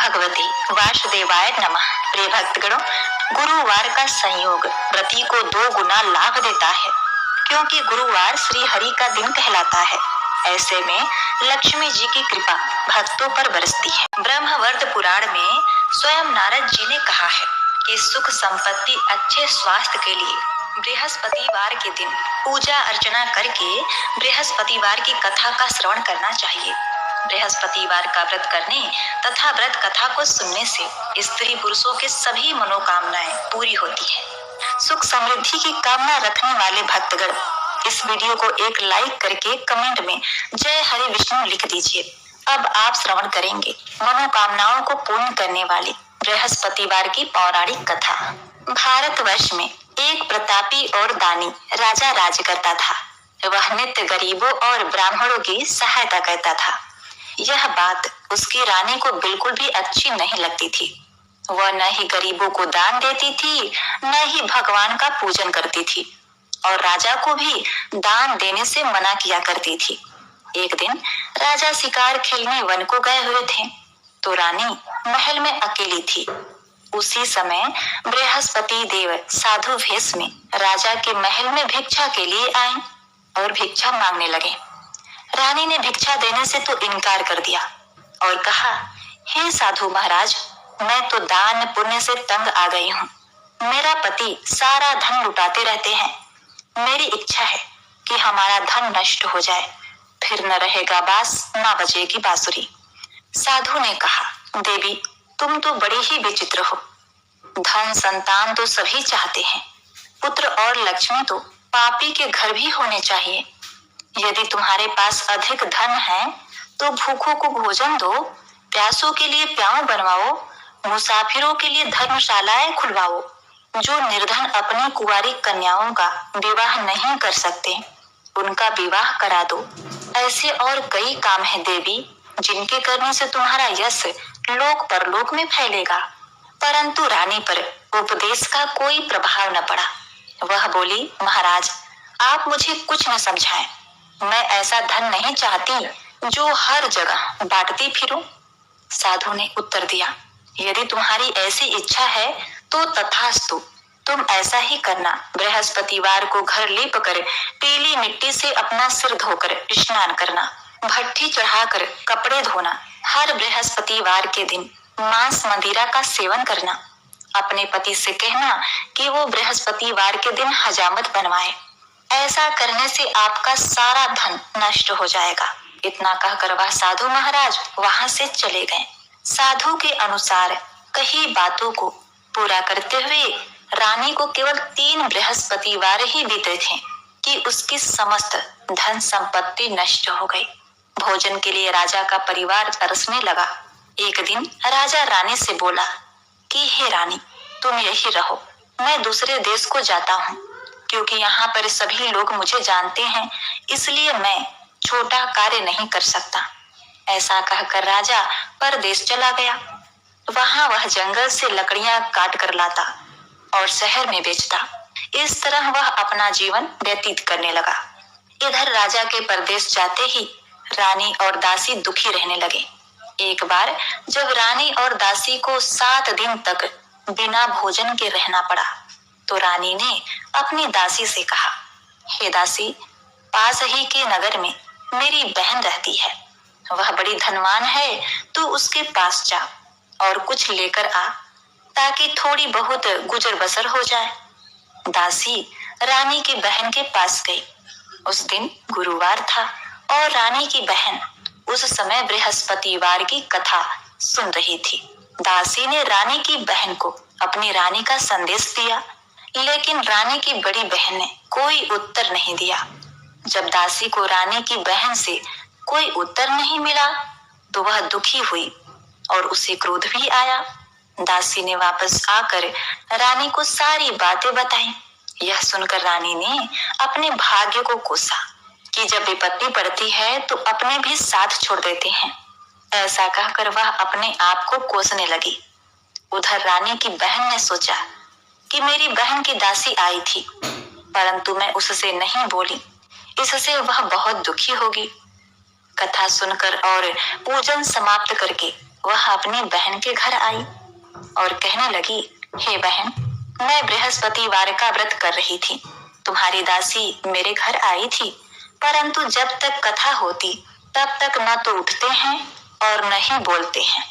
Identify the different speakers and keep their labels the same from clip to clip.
Speaker 1: भगवते वासुदेवाय नमः। प्रिय भक्तगणों, गुरुवार का संयोग व्रती को 2 गुना लाभ देता है, क्योंकि गुरुवार श्री हरि का दिन कहलाता है। ऐसे में लक्ष्मी जी की कृपा भक्तों पर बरसती है। ब्रह्मवर्त पुराण में स्वयं नारद जी ने कहा है कि सुख संपत्ति अच्छे स्वास्थ्य के लिए बृहस्पतिवार के दिन पूजा अर्चना करके बृहस्पतिवार की कथा का श्रवण करना चाहिए। बृहस्पतिवार का व्रत करने तथा व्रत कथा को सुनने से स्त्री पुरुषों के सभी मनोकामनाएं पूरी होती है। सुख समृद्धि की कामना रखने वाले भक्तगण इस वीडियो को एक लाइक करके कमेंट में जय हरि विष्णु लिख दीजिए। अब आप श्रवण करेंगे मनोकामनाओं को पूर्ण करने वाली बृहस्पतिवार की पौराणिक कथा। भारतवर्ष में एक प्रतापी और दानी राजा राज करता था। वह नित्य गरीबों और ब्राह्मणों की सहायता करता था। यह बात उसकी रानी को बिल्कुल भी अच्छी नहीं लगती थी। वह न ही गरीबों को दान देती थी, न ही भगवान का पूजन करती थी और राजा को भी दान देने से मना किया करती थी। एक दिन राजा शिकार खेलने वन को गए हुए थे तो रानी महल में अकेली थी। उसी समय बृहस्पति देव साधु वेश में राजा के महल में भिक्षा के लिए आए और भिक्षा मांगने लगे। रानी ने भिक्षा देने से तो इनकार कर दिया और कहा, हे साधु महाराज, मैं तो दान पुण्य से तंग आ गई हूँ। मेरा पति सारा धन लुटाते रहते हैं। मेरी इच्छा है कि हमारा धन नष्ट हो जाए, फिर न रहेगा बांस न बजेगी बांसुरी। साधु ने कहा, देवी, तुम तो बड़ी ही विचित्र हो। धन संतान तो सभी चाहते हैं, पुत्र और लक्ष्मी तो पापी के घर भी होने चाहिए। यदि तुम्हारे पास अधिक धन है तो भूखों को भोजन दो, प्यासों के लिए प्याऊ बनवाओ, मुसाफिरों के लिए धर्मशालाएं खुलवाओ। जो निर्धन अपनी कुंवारी कन्याओं का विवाह नहीं कर सकते, उनका विवाह करा दो। ऐसे और कई काम हैं देवी, जिनके करने से तुम्हारा यश लोक परलोक में फैलेगा। परंतु रानी पर उपदेश का कोई प्रभाव न पड़ा। वह बोली, महाराज, आप मुझे कुछ न समझाएं। मैं ऐसा धन नहीं चाहती जो हर जगह बांटती फिरूं। साधु ने उत्तर दिया, यदि तुम्हारी ऐसी इच्छा है तो तथास्तु, तुम ऐसा ही करना। बृहस्पतिवार को घर लीप कर पीली मिट्टी से अपना सिर धोकर स्नान करना, भट्ठी चढ़ाकर कपड़े धोना, हर बृहस्पतिवार के दिन मांस मदिरा का सेवन करना। अपने पति से कहना कि वो बृहस्पतिवार के दिन हजामत बनवाए। ऐसा करने से आपका सारा धन नष्ट हो जाएगा। इतना कहकर वह साधु महाराज वहां से चले गए। साधु के अनुसार कही बातों को पूरा करते हुए रानी को केवल 3 बृहस्पतिवार ही बीते थे कि उसकी समस्त धन संपत्ति नष्ट हो गई। भोजन के लिए राजा का परिवार तरसने लगा। एक दिन राजा रानी से बोला कि हे रानी, तुम यही रहो, मैं दूसरे देश को जाता हूँ, क्योंकि यहाँ पर सभी लोग मुझे जानते हैं, इसलिए मैं छोटा कार्य नहीं कर सकता। ऐसा कहकर राजा परदेश चला गया। वहां वह जंगल से लकड़ियां काट कर लाता और शहर में बेचता। इस तरह वह अपना जीवन व्यतीत करने लगा। इधर राजा के परदेश जाते ही रानी और दासी दुखी रहने लगे। एक बार जब रानी और दासी को 7 दिन तक बिना भोजन के रहना पड़ा तो रानी ने अपनी दासी से कहा, हे दासी, पास ही के नगर में मेरी बहन रहती है। वह बड़ी धनवान है, तू उसके पास जा और कुछ लेकर आ, ताकि थोड़ी बहुत गुजर बसर हो जाए। दासी रानी की बहन के पास गई। उस दिन गुरुवार था और रानी की बहन उस समय बृहस्पतिवार की कथा सुन रही थी। दासी ने रानी की बहन को अपनी रानी का संदेश दिया, लेकिन रानी की बड़ी बहन ने कोई उत्तर नहीं दिया। जब दासी को रानी की बहन से कोई उत्तर नहीं मिला तो वह दुखी हुई और उसे क्रोध भी आया। दासी ने वापस आकर रानी को सारी बातें बताई। यह सुनकर रानी ने अपने भाग्य को कोसा कि जब विपत्ति पड़ती है तो अपने भी साथ छोड़ देते हैं। ऐसा कहकर वह अपने आप को कोसने लगी। उधर रानी की बहन ने सोचा कि मेरी बहन की दासी आई थी, परंतु मैं उससे नहीं बोली, इससे वह बहुत दुखी होगी। कथा सुनकर और पूजन समाप्त करके वह अपनी बहन के घर आई और कहने लगी, हे बहन, मैं बृहस्पतिवार का व्रत कर रही थी। तुम्हारी दासी मेरे घर आई थी, परंतु जब तक कथा होती तब तक न तो उठते हैं और न ही बोलते हैं,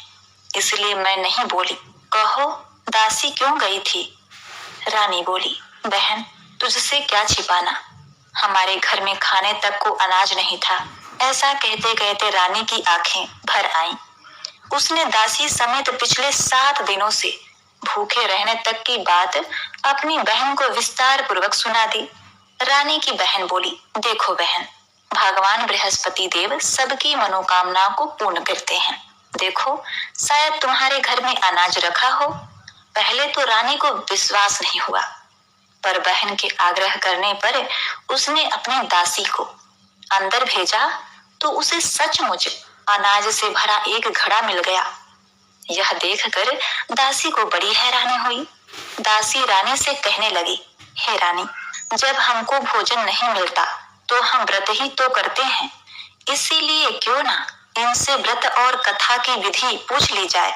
Speaker 1: इसलिए मैं नहीं बोली। कहो, दासी क्यों गई थी? रानी बोली, बहन, तुझसे क्या छिपाना, हमारे घर में खाने तक को अनाज नहीं था। ऐसा कहते कहते रानी की आंखें भर आईं। उसने दासी समेत पिछले 7 दिनों से भूखे रहने तक की बात अपनी बहन को विस्तार पूर्वक सुना दी। रानी की बहन बोली, देखो बहन, भगवान बृहस्पति देव सबकी मनोकामना को पूर्ण करते हैं। देखो, शायद तुम्हारे घर में अनाज रखा हो। पहले तो रानी को विश्वास नहीं हुआ, पर बहन के आग्रह करने पर उसने अपनी दासी को अंदर भेजा तो उसे सचमुच अनाज से भरा एक घड़ा मिल गया। यह देखकर दासी को बड़ी हैरानी हुई। दासी रानी से कहने लगी, हे रानी, जब हमको भोजन नहीं मिलता तो हम व्रत ही तो करते हैं, इसीलिए क्यों ना इनसे व्रत और कथा की विधि पूछ ली जाए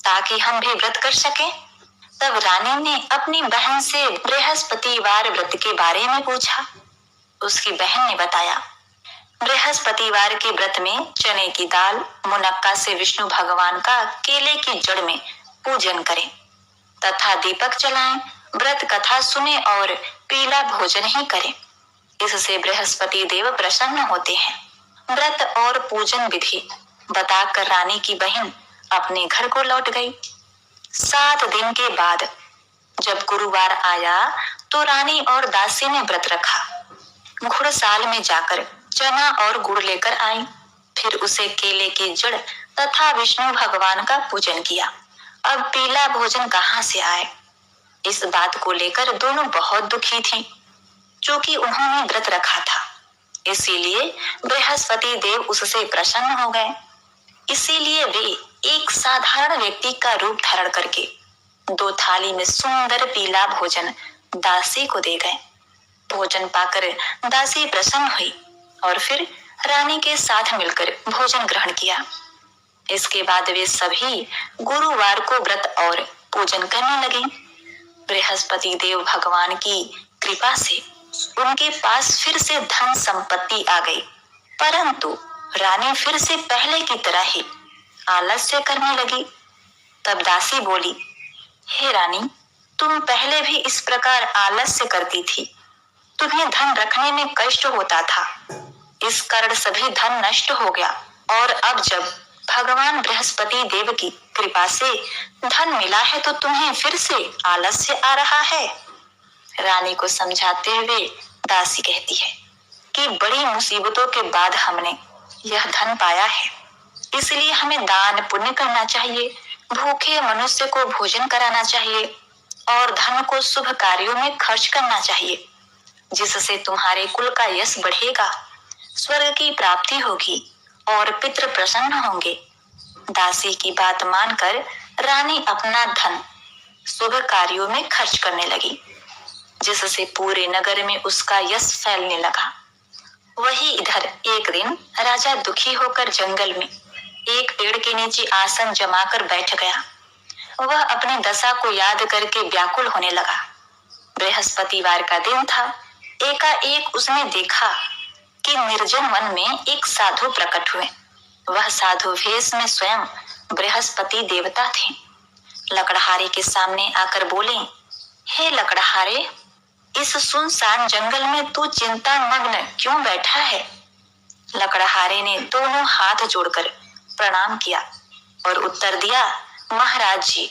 Speaker 1: ताकि हम भी व्रत कर सकें। तब रानी ने अपनी बहन से बृहस्पतिवार व्रत के बारे में पूछा। उसकी बहन ने बताया, बृहस्पतिवार के व्रत में चने की दाल, मुनक्का से विष्णु भगवान का केले की जड़ में पूजन करें तथा दीपक जलाएं, व्रत कथा सुने और पीला भोजन ही करें। इससे बृहस्पति देव प्रसन्न होते हैं। व्रत और पूजन विधि बताकर रानी की बहन अपने घर को लौट गई। 7 दिन के बाद जब गुरुवार आया तो रानी और दासी ने व्रत रखा। घुड़साल में जाकर चना और गुड़ लेकर आई, फिर उसे केले की जड़ तथा विष्णु भगवान का पूजन किया। अब पीला भोजन कहाँ से आए, इस बात को लेकर दोनों बहुत दुखी थीं, क्योंकि उन्होंने व्रत रखा था। इसीलिए बृहस्पति देव उससे प्रसन्न हो गए। इसीलिए वे एक साधारण व्यक्ति का रूप धारण करके 2 थाली में सुंदर पीला भोजन दासी को दे गए। भोजन पाकर दासी प्रसन्न हुई और फिर रानी के साथ मिलकर भोजन ग्रहण किया। इसके बाद वे सभी गुरुवार को व्रत और पूजन करने लगे। बृहस्पति देव भगवान की कृपा से उनके पास फिर से धन संपत्ति आ गई, परंतु रानी फिर से पहले की तरह ही आलस्य करने लगी। तब दासी बोली, हे रानी, तुम पहले भी इस प्रकार आलस्य करती थी। तुम्हें धन रखने में कष्ट होता था, इस कारण सभी धन नष्ट हो गया, और अब जब भगवान बृहस्पति देव की कृपा से धन मिला है तो तुम्हें फिर से आलस्य आ रहा है। रानी को समझाते हुए दासी कहती है कि बड़ी मुसीबतों के बाद हमने यह धन पाया है, इसलिए हमें दान पुण्य करना चाहिए, भूखे मनुष्य को भोजन कराना चाहिए और धन को शुभ कार्यों में खर्च करना चाहिए, जिससे तुम्हारे कुल का यश बढ़ेगा, स्वर्ग की प्राप्ति होगी और पितृ प्रसन्न होंगे। दासी की बात मानकर रानी अपना धन शुभ कार्यों में खर्च करने लगी, जिससे पूरे नगर में उसका यश फैलने लगा। वही इधर एक दिन राजा दुखी होकर जंगल में एक पेड़ के नीचे आसन जमाकर बैठ गया। वह अपनी दशा को याद करके व्याकुल होने लगा। बृहस्पतिवार का दिन था। एकाएक उसने देखा कि निर्जन वन में एक साधु प्रकट हुए। वह साधु वेश में स्वयं बृहस्पति देवता थे। लकड़हारे के सामने आकर बोले, हे लकड़हारे, इस सुनसान जंगल में तू चिंता मग्न क्यों बैठा है? लकड़हारे ने दोनों हाथ जोड़कर प्रणाम किया और उत्तर दिया, महाराज जी,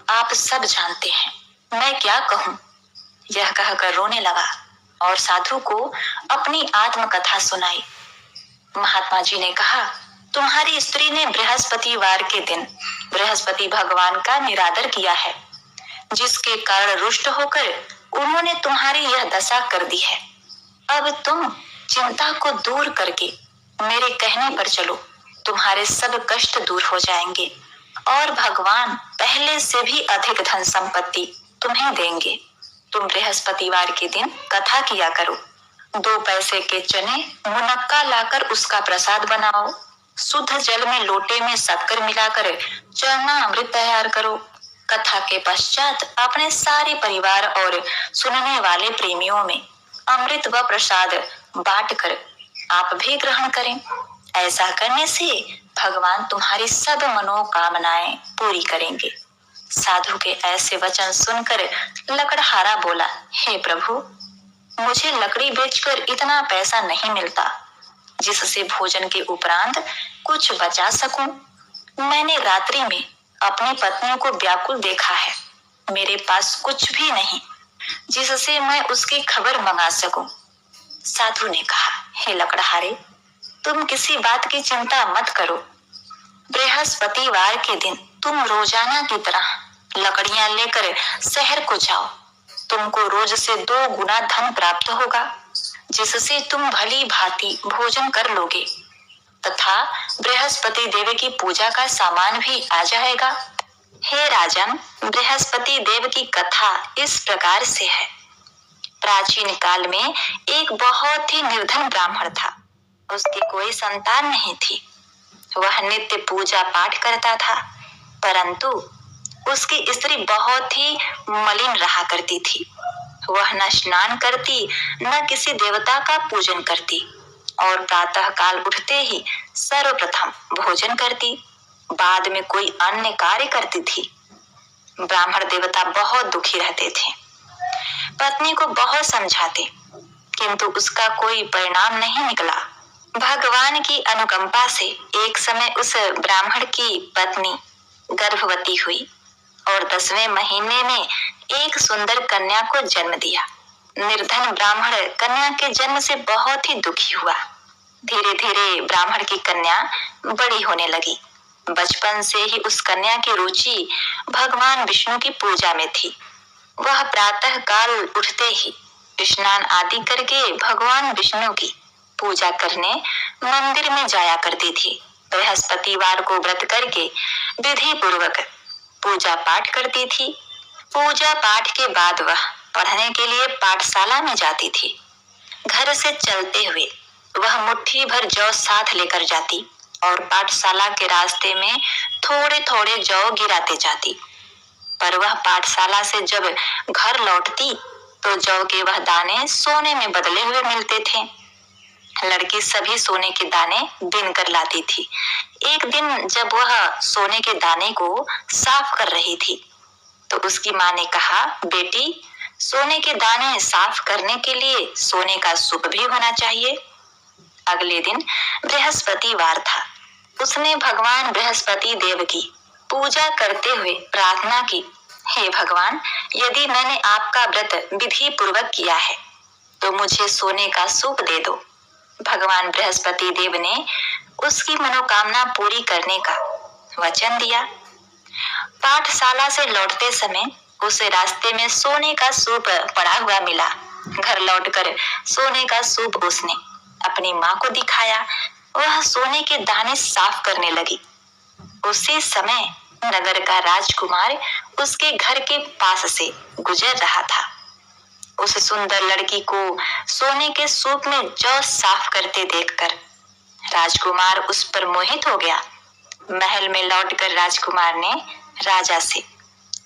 Speaker 1: आप सब जानते हैं, मैं क्या कहूँ। यह कहकर रोने लगा और साधु को अपनी आत्मकथा सुनाई। महात्मा जी ने कहा, तुम्हारी स्त्री ने बृहस्पतिवार के दिन बृहस्पति भगवान का निरादर किया है, जिसके कारण रुष्ट होकर उन्होंने तुम्हारी यह दशा कर दी है। अब तुम चिंता को दूर करके मेरे कहने पर चलो, तुम्हारे सब कष्ट दूर हो जाएंगे और भगवान पहले से भी अधिक धन संपत्ति तुम्हें देंगे। तुम बृहस्पतिवार के दिन कथा किया करो, 2 पैसे के चने मुनक्का लाकर उसका प्रसाद बनाओ, शुद्ध जल में लोटे में शक्कर मिलाकर चरणामृत तैयार करो। कथा के पश्चात अपने सारे परिवार और सुनने वाले प्रेमियों में अमृत व प्रसाद बांटकर आप भी ग्रहण करें। ऐसा करने से भगवान तुम्हारी सब मनोकामनाएं पूरी करेंगे। साधु के ऐसे वचन सुनकर लकड़हारा बोला, हे प्रभु, मुझे लकड़ी बेचकर इतना पैसा नहीं मिलता जिससे भोजन के उपरांत कुछ बचा सकूं। मैंने रात्रि में अपनी पत्नी को व्याकुल देखा है। मेरे पास कुछ भी नहीं जिससे मैं उसकी खबर मंगा सकूं। साधु ने कहा, हे लकड़हारे, तुम किसी बात की चिंता मत करो। बृहस्पतिवार के दिन तुम रोजाना की तरह लकड़ियां लेकर शहर को जाओ। तुमको रोज से 2 गुना धन प्राप्त होगा जिससे तुम भली भांति भोजन कर लोगे तथा बृहस्पति देव की पूजा का सामान भी आ जाएगा। हे राजन, बृहस्पति देव की कथा इस प्रकार से है। प्राचीन काल में एक बहुत ही निर्धन ब्राह्मण था। उसकी कोई संतान नहीं थी। वह नित्य पूजा पाठ करता था, परंतु उसकी स्त्री बहुत ही मलिन रहा करती थी। वह न स्नान करती, न किसी देवता का पूजन करती और प्रातः काल उठते ही सर्वप्रथम भोजन करती, बाद में कोई अन्य कार्य करती थी। ब्राह्मण देवता बहुत दुखी रहते थे। पत्नी को बहुत समझाते, किंतु उसका कोई परिणाम नहीं निकला। भगवान की अनुकंपा से एक समय उस ब्राह्मण की पत्नी गर्भवती हुई और 10वें महीने में एक सुंदर कन्या को जन्म दिया। निर्धन ब्राह्मण कन्या के जन्म से बहुत ही दुखी हुआ। धीरे धीरे ब्राह्मण की कन्या बड़ी होने लगी। बचपन से ही उस कन्या की रुचि भगवान विष्णु की पूजा में थी। वह प्रातः काल उठते ही स्नान आदि करके भगवान विष्णु की पूजा करने मंदिर में जाया करती थी। बृहस्पतिवार को व्रत करके विधि पूर्वक पूजा पाठ करती थी। पूजा पाठ के बाद वह पढ़ने के लिए पाठशाला में जाती थी। घर से चलते हुए वह मुट्ठी भर जौ साथ लेकर जाती और पाठशाला के रास्ते में थोड़े थोड़े जौ गिराते जाती। पर वह पाठशाला से जब घर लौटती तो जौ के वह दाने सोने में बदले हुए मिलते थे। लड़की सभी सोने के दाने बीन कर लाती थी। एक दिन जब वह सोने के दाने को साफ कर रही थी तो उसकी माँ ने कहा, बेटी, सोने के दाने साफ करने के लिए सोने का सूप भी होना चाहिए। अगले दिन बृहस्पतिवार था। उसने भगवान बृहस्पति देव की पूजा करते हुए प्रार्थना की, हे भगवान, यदि मैंने आपका व्रत विधि पूर्वक किया है तो मुझे सोने का सूप दे दो। भगवान बृहस्पति देव ने उसकी मनोकामना पूरी करने का वचन दिया। पाठशाला से लौटते समय उसे रास्ते में सोने का सूप पड़ा हुआ मिला। घर लौटकर सोने का सूप उसने अपनी माँ को दिखाया। वह सोने के दाने साफ करने लगी। उसी समय नगर का राजकुमार उसके घर के पास से गुजर रहा था। उस सुंदर लड़की को सोने के सूप में जौ साफ करते देखकर राजकुमार उस पर मोहित हो गया। महल में लौटकर राजकुमार ने राजा से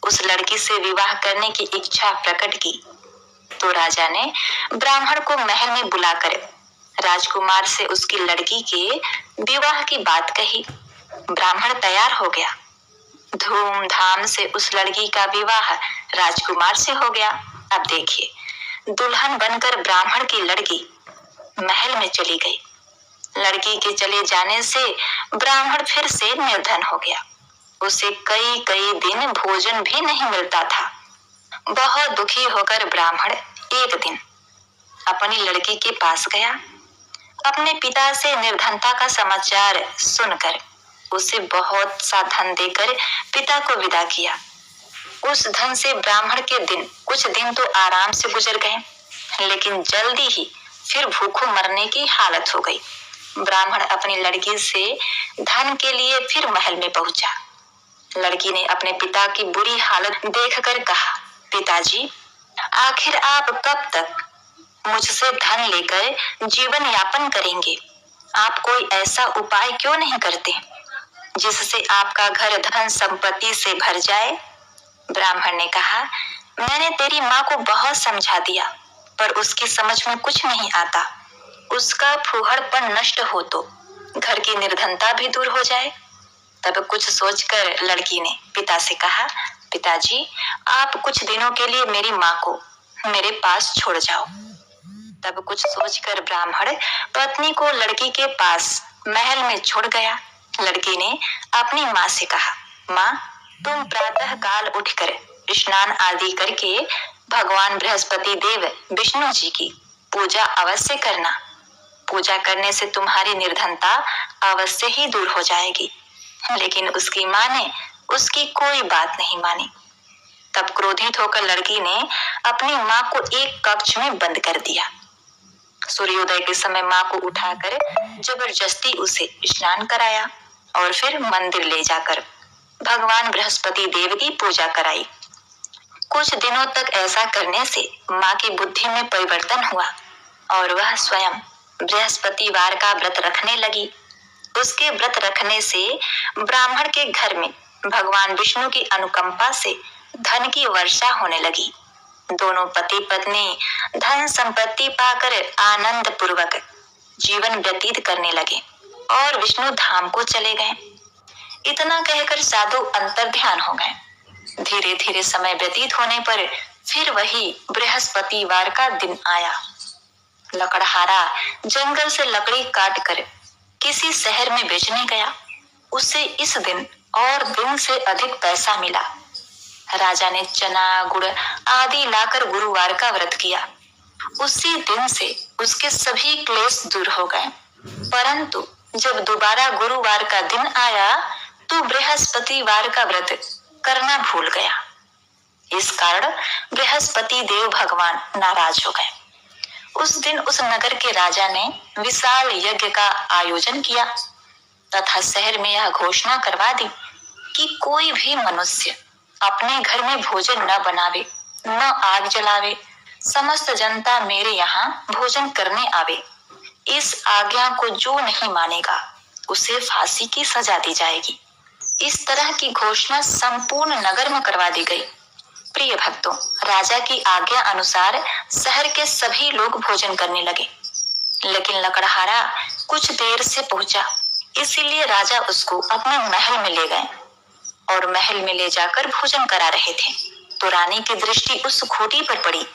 Speaker 1: उस लड़की से विवाह करने की इच्छा प्रकट की। तो राजा ने ब्राह्मण को महल में बुलाकर राजकुमार से उसकी लड़की के विवाह की बात कही। ब्राह्मण तैयार हो गया। धूमधाम से उस लड़की का विवाह राजकुमार से हो गया। अब देखिए, दुल्हन बनकर ब्राह्मण की लड़की महल में चली गई। लड़की के चले जाने से ब्राह्मण फिर से निर्धन हो गया। उसे कई कई दिन भोजन भी नहीं मिलता था। बहुत दुखी होकर ब्राह्मण एक दिन अपनी लड़की के पास गया। अपने पिता से निर्धनता का समाचार सुनकर उसे बहुत सा धन देकर पिता को विदा किया। उस धन से ब्राह्मण के दिन कुछ दिन तो आराम से गुजर गए, लेकिन जल्दी ही फिर भूखों मरने की हालत हो गई। ब्राह्मण अपनी लड़की से धन के लिए फिर महल में पहुंचा। लड़की ने अपने पिता की बुरी हालत देखकर कहा, पिताजी, आखिर आप कब तक मुझसे धन लेकर जीवन यापन करेंगे? आप कोई ऐसा उपाय क्यों नहीं करते जिससे आपका घर धन संपत्ति से भर जाए? ब्राह्मण ने कहा, मैंने तेरी माँ को बहुत समझा दिया, पर उसकी समझ में कुछ नहीं आता। उसका फूहड़पन नष्ट हो तो घर की निर्धनता भी दूर हो जाए। तब कुछ सोचकर लड़की ने पिता से कहा, पिताजी, आप कुछ दिनों के लिए मेरी माँ को मेरे पास छोड़ जाओ। तब कुछ सोचकर ब्राह्मण पत्नी को लड़की के पास महल में छोड़ गया। लड़की ने अपनी माँ से कहा, माँ, तुम प्रातः काल उठकर स्नान आदि करके भगवान बृहस्पति देव विष्णु जी की पूजा अवश्य करना। पूजा करने से तुम्हारी निर्धनता अवश्य ही दूर हो जाएगी। लेकिन उसकी माँ ने उसकी कोई बात नहीं मानी। तब क्रोधित होकर लड़की ने अपनी माँ को एक कक्ष में बंद कर दिया। सूर्योदय के समय माँ को उठाकर जबरदस्ती उसे स्नान कराया और फिर मंदिर ले जाकर भगवान बृहस्पति देव की पूजा कराई। कुछ दिनों तक ऐसा करने से माँ की बुद्धि में परिवर्तन हुआ और वह स्वयं बृहस्पतिवार का व्रत रखने लगी। उसके व्रत रखने से ब्राह्मण के घर में भगवान विष्णु की अनुकंपा से धन की वर्षा होने लगी। दोनों पति पत्नी धन संपत्ति पाकर आनंद पूर्वक जीवन व्यतीत करने लगे और विष्णु धाम को चले गए। इतना कहकर साधु अंतर्ध्यान हो गए। धीरे धीरे समय व्यतीत होने पर फिर वही बृहस्पतिवार का दिन आया। लकड़हारा जंगल से लकड़ी काटकर किसी शहर में बेचने गया। उसे इस दिन और दिन से अधिक पैसा मिला। राजा ने चना गुड़ आदि लाकर गुरुवार का व्रत किया। उसी दिन से उसके सभी क्लेश दूर हो गए। परंतु जब दोबारा गुरुवार का दिन आया तो बृहस्पतिवार का व्रत करना भूल गया। इस कारण बृहस्पति देव भगवान नाराज हो गए। उस दिन उस नगर के राजा ने विशाल यज्ञ का आयोजन किया तथा शहर में यह घोषणा करवा दी कि कोई भी मनुष्य अपने घर में भोजन न बनावे, न आग जलावे। समस्त जनता मेरे यहाँ भोजन करने आवे। इस आज्ञा को जो नहीं मानेगा उसे फांसी की सजा दी जाएगी। इस तरह की घोषणा संपूर्ण नगर में करवा दी गई। प्रिय भक्तों, राजा की आज्ञा अनुसार शहर के सभी लोग भोजन करने लगे। लेकिन लकड़हारा कुछ देर से पहुंचा, इसीलिए राजा उसको अपने महल में ले गए और महल में ले जाकर भोजन करा रहे थे तो रानी की दृष्टि उस खूंटी पर पड़ी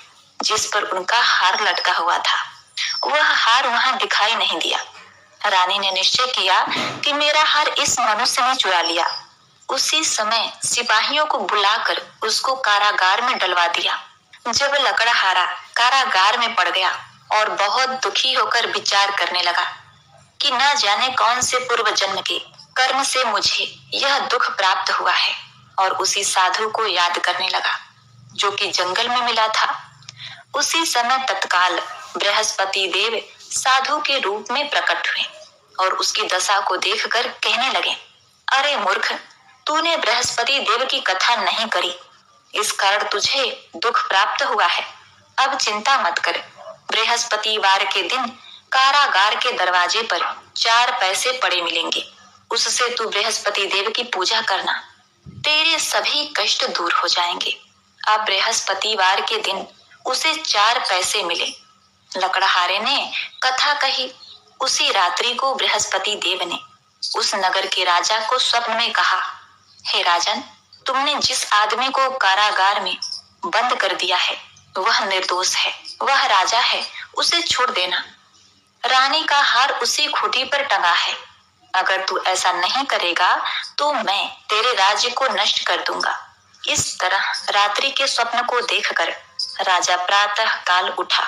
Speaker 1: जिस पर उनका हार लटका हुआ था। वह हार वहां दिखाई नहीं दिया। रानी ने निश्चय किया कि मेरा हार इस मनुष्य ने चुरा लिया। उसी समय सिपाहियों को बुलाकर उसको कारागार में डलवा दिया। जब लकड़हारा कारागार में पड़ गया और बहुत दुखी होकर विचार करने लगा कि न जाने कौन से पूर्व जन्म के कर्म से मुझे यह दुख प्राप्त हुआ है, और उसी साधु को याद करने लगा जो कि जंगल में मिला था। उसी समय तत्काल बृहस्पति देव साधु के रूप में प्रकट हुए और उसकी दशा को देखकर कहने लगे, अरे मूर्ख, तूने बृहस्पति देव की कथा नहीं करी, इस कारण तुझे दुख प्राप्त हुआ है। अब चिंता मत कर। बृहस्पतिवार के दिन कारागार के दरवाजे पर 4 पैसे पड़े मिलेंगे। उससे तू बृहस्पति देव की पूजा करना, तेरे सभी कष्ट दूर हो जाएंगे। अब बृहस्पतिवार के दिन उसे 4 पैसे मिले। लकड़हारे ने कथा कही। उसी रात्रि को बृहस्पति देव ने उस नगर के राजा को स्वप्न में कहा, हे राजन, तुमने जिस आदमी को कारागार में बंद कर दिया है वह निर्दोष है, वह राजा है, उसे छोड़ देना। रानी का हार उसी खूंटी पर टंगा है। अगर तू ऐसा नहीं करेगा तो मैं तेरे राज्य को नष्ट कर दूंगा। इस तरह रात्रि के स्वप्न को देखकर राजा प्रातः काल उठा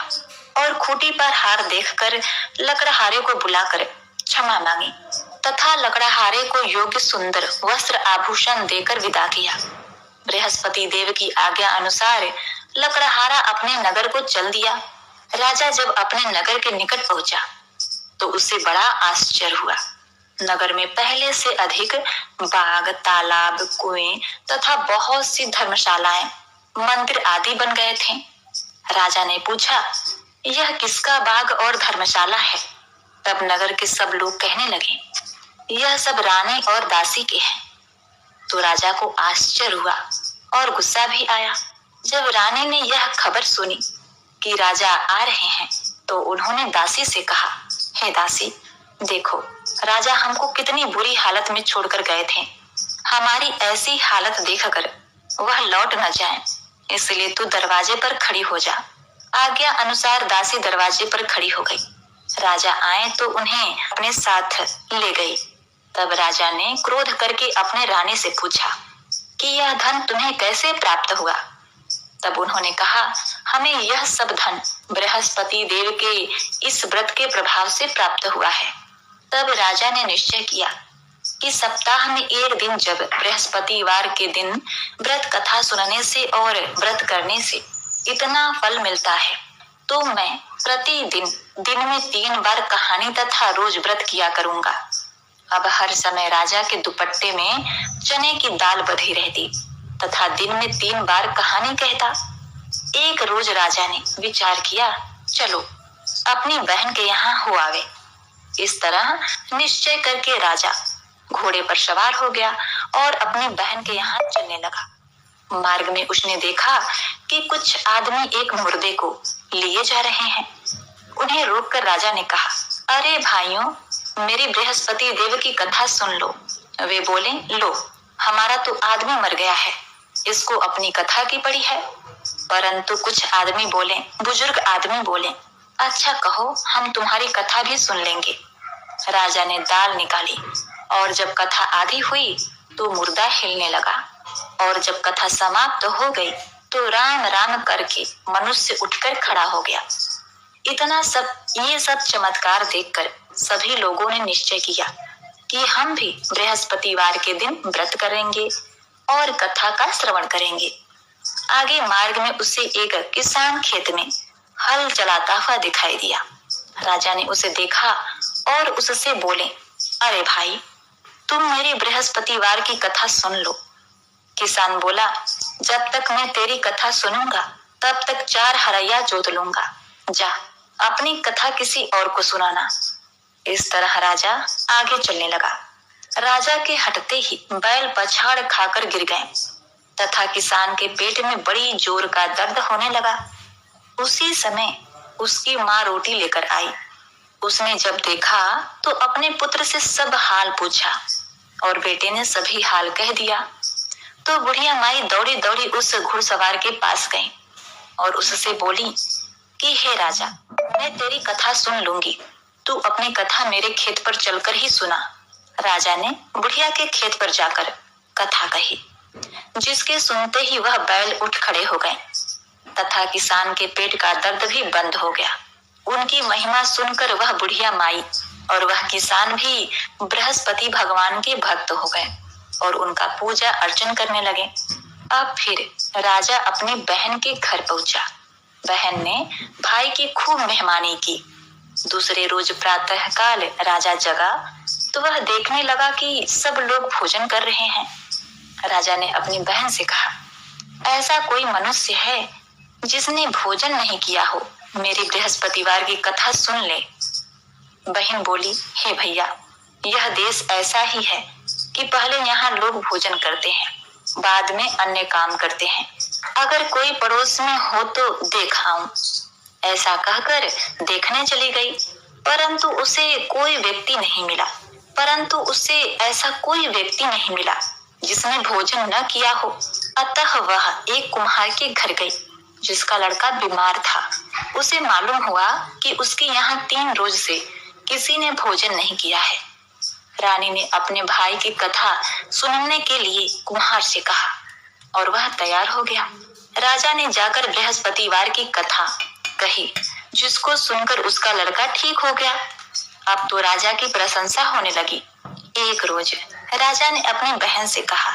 Speaker 1: और खूंटी पर हार देखकर लकड़हारे को बुलाकर क्षमा मांगी तथा लकड़हारे को योग्य सुंदर वस्त्र आभूषण देकर विदा किया। बृहस्पति देव की आज्ञा अनुसार लकड़हारा अपने नगर को चल दिया। राजा जब अपने नगर के निकट पहुंचा तो उसे बड़ा आश्चर्य हुआ। नगर में पहले से अधिक बाग, तालाब, कुएं तथा बहुत सी धर्मशालाएं, मंदिर आदि बन गए थे। राजा ने पूछा, यह किसका बाग और धर्मशाला है? तब नगर के सब लोग कहने लगे, यह सब रानी और दासी के हैं। तो राजा को आश्चर्य हुआ और गुस्सा भी आया। जब रानी ने यह खबर सुनी कि राजा आ रहे हैं, तो उन्होंने दासी से कहा, हे दासी, देखो राजा हमको कितनी बुरी हालत में छोड़कर गए थे। हमारी ऐसी हालत देखकर वह लौट न जाए, इसलिए तू दरवाजे पर खड़ी हो जा। आज्ञा अनुसार दासी दरवाजे पर खड़ी हो गई। राजा आए तो उन्हें अपने साथ ले गई। तब राजा ने क्रोध करके अपने रानी से पूछा कि यह धन तुम्हें कैसे प्राप्त हुआ। तब उन्होंने कहा, हमें यह सब धन बृहस्पति देव के इस व्रत के प्रभाव से प्राप्त हुआ है। तब राजा ने निश्चय किया कि सप्ताह में एक दिन जब बृहस्पतिवार के दिन व्रत कथा सुनने से और व्रत करने से इतना फल मिलता है, तो मैं प्रतिदिन दिन में 3 बार कहानी तथा रोज व्रत किया करूंगा। अब हर समय राजा के दुपट्टे में चने की दाल बंधी रहती तथा दिन में 3 बार कहानी कहता। एक रोज राजा ने विचार किया, चलो अपनी बहन के यहाँ हो आवे। इस तरह निश्चय करके राजा घोड़े पर सवार हो गया और अपनी बहन के यहाँ चलने लगा। मार्ग में उसने देखा कि कुछ आदमी एक मुर्दे को लिए जा रहे हैं। उन्हें रोककर राजा ने कहा, अरे भाइयों, मेरी बृहस्पति देव की कथा सुन लो। वे बोले, लो हमारा तो आदमी मर गया है, इसको अपनी कथा की पड़ी है। परंतु कुछ आदमी बोले, बुजुर्ग आदमी बोले, अच्छा कहो, हम तुम्हारी कथा भी सुन लेंगे। राजा ने दाल निकाली और जब कथा आधी हुई तो मुर्दा हिलने लगा, और जब कथा समाप्त हो गई तो राम राम करके मनुष्य उठकर खड़ा हो गया। ये सब चमत्कार देखकर सभी लोगों ने निश्चय किया कि हम भी बृहस्पतिवार के दिन व्रत करेंगे और कथा का श्रवण करेंगे। आगे मार्ग में उसे एक किसान खेत में हल चलाता हुआ दिखाई दिया। राजा ने उसे देखा और उससे बोले, अरे भाई, तुम मेरी बृहस्पतिवार की कथा सुन लो। किसान बोला, जब तक मैं तेरी कथा सुनूंगा तब तक 4 हरैया जोत लूंगा। जा अपनी कथा किसी और को सुनाना। इस तरह राजा आगे चलने लगा। राजा के हटते ही बैल पछाड़ खाकर गिर गए तथा किसान के पेट में बड़ी जोर का दर्द होने लगा। उसी समय उसकी माँ रोटी लेकर आई। उसने जब देखा तो अपने पुत्र से सब हाल पूछा और बेटे ने सभी हाल कह दिया। तो बुढ़िया माई दौड़ी दौड़ी उस घुड़सवार के पास गई और उससे बोली कि हे राजा, मैं तेरी कथा सुन लूंगी, तू अपनी कथा मेरे खेत पर चलकर ही सुना। राजा ने बुढ़िया के खेत पर जाकर कथा कही, जिसके सुनते ही वह बैल उठ खड़े हो गए तथा किसान के पेट का दर्द भी बंद हो गया। उनकी महिमा सुनकर वह बुढ़िया माई और वह किसान भी बृहस्पति भगवान के भक्त हो गए और उनका पूजा अर्चन करने लगे। अब फिर राजा अपनी बहन के घर पहुंचा। बहन ने भाई की खूब मेहमानी की। दूसरे रोज प्रातः काल राजा जगा तो वह देखने लगा कि सब लोग भोजन कर रहे हैं। राजा ने अपनी बहन से कहा, ऐसा कोई मनुष्य है जिसने भोजन नहीं किया हो, मेरी बृहस्पतिवार की कथा सुन ले। बहन बोली, हे भैया, यह देश ऐसा ही है कि पहले यहाँ लोग भोजन करते हैं, बाद में अन्य काम करते हैं। अगर कोई पड़ोस में हो तो देख आऊं। ऐसा कहकर देखने चली गई, परंतु उसे कोई व्यक्ति नहीं मिला जिसने भोजन न किया हो। अतः वह एक कुम्हार के घर गई जिसका लड़का बीमार था। उसे मालूम हुआ कि उसके यहाँ 3 रोज से किसी ने भोजन नहीं किया है। रानी ने अपने भाई की कथा सुनने के लिए कुम्हार से कहा और वह तैयार हो गया। राजा ने जाकर बृहस्पतिवार की कथा कही, जिसको सुनकर उसका लड़का ठीक हो गया। अब तो राजा की प्रशंसा होने लगी। एक रोज राजा ने अपनी बहन से कहा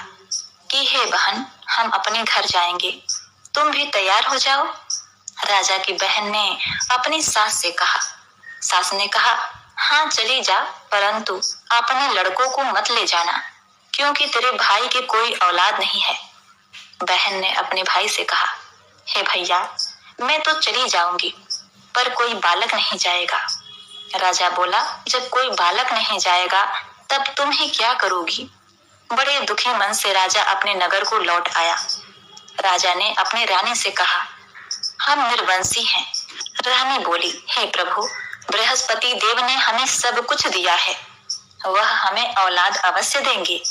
Speaker 1: कि हे बहन, हम अपने घर जाएंगे, तुम भी तैयार हो जाओ। राजा की बहन ने अपनी सास से कहा। सास ने कहा, हाँ चली जा, परंतु अपने लड़कों को मत ले जाना, क्योंकि तेरे भाई की कोई औलाद नहीं है। बहन ने अपने भाई से कहा, हे भैया, मैं तो चली जाऊंगी, पर कोई बालक नहीं जाएगा। राजा बोला, जब कोई बालक नहीं जाएगा तब तुम ही क्या करोगी? बड़े दुखी मन से राजा अपने नगर को लौट आया। राजा ने अपने रानी से कहा, हम निर्वंशी हैं। रानी बोली, हे प्रभु, बृहस्पति देव ने हमें सब कुछ दिया है, वह हमें औलाद अवश्य देंगे।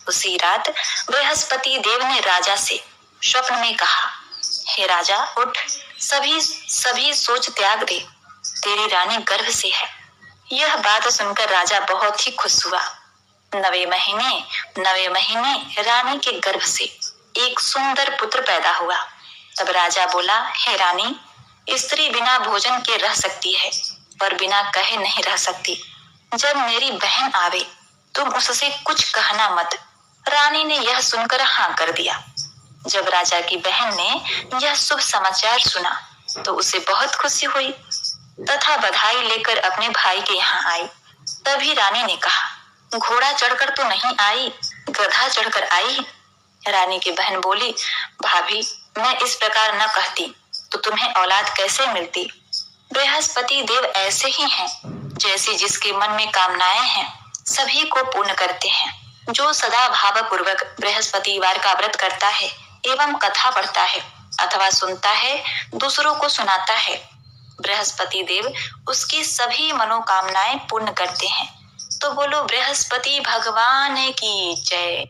Speaker 1: उसी रात बृहस्पति देव ने राजा से स्वप्न में कहा, हे राजा, उठ, सभी सोच त्याग दे, तेरी रानी गर्भ से है। यह बात सुनकर राजा बहुत ही खुश हुआ। 9वें महीने रानी के गर्भ से एक सुंदर पुत्र पैदा हुआ। तब राजा बोला, हे रानी, स्त्री बिना भोजन के रह सकती है पर बिना कहे नहीं रह सकती। जब मेरी बहन आवे तुम उससे कुछ कहना मत। रानी ने यह सुनकर हाँ कर दिया। जब राजा की बहन ने यह शुभ समाचार सुना तो उसे बहुत खुशी हुई तथा बधाई लेकर अपने भाई के यहाँ आई। तभी रानी ने कहा, घोड़ा चढ़कर तो नहीं आई, गधा चढ़कर आई। रानी की बहन बोली, भाभी, मैं इस प्रकार न कहती तो तुम्हें औलाद कैसे मिलती? बृहस्पति देव ऐसे ही हैं, जैसे जिसके मन में कामनाएं हैं सभी को पूर्ण करते हैं। जो सदा भाव पूर्वक बृहस्पतिवार का व्रत करता है एवं कथा पढ़ता है अथवा सुनता है, दूसरों को सुनाता है, बृहस्पति देव उसकी सभी मनोकामनाएं पूर्ण करते हैं। तो बोलो बृहस्पति भगवान की जय।